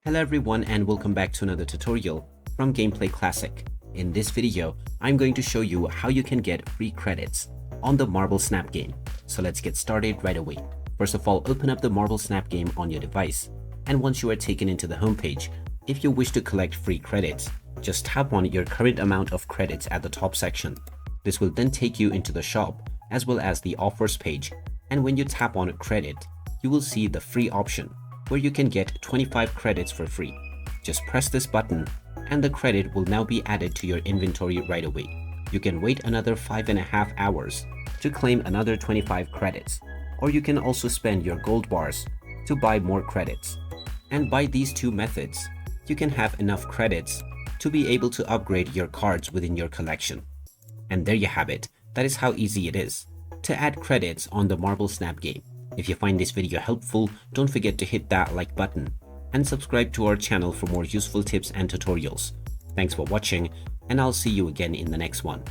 Hello everyone and welcome back to another tutorial from Gameplay Classic. In this video, I'm going to show you how you can get free credits on the Marble Snap game. So let's get started right away. First of all, open up the Marble Snap game on your device. And once you are taken into the homepage, if you wish to collect free credits, just tap on your current amount of credits at the top section. This will then take you into the shop as well as the offers page. And when you tap on credit, you will see the free option where you can get 25 credits for free. Just press this button and the credit will now be added to your inventory right away. You can wait another 5.5 hours to claim another 25 credits, or you can also spend your gold bars to buy more credits. And by these two methods, you can have enough credits to be able to upgrade your cards within your collection. And there you have it. That is how easy it is to add credits on the Marble Snap game. If you find this video helpful, don't forget to hit that like button and subscribe to our channel for more useful tips and tutorials. Thanks for watching, and I'll see you again in the next one.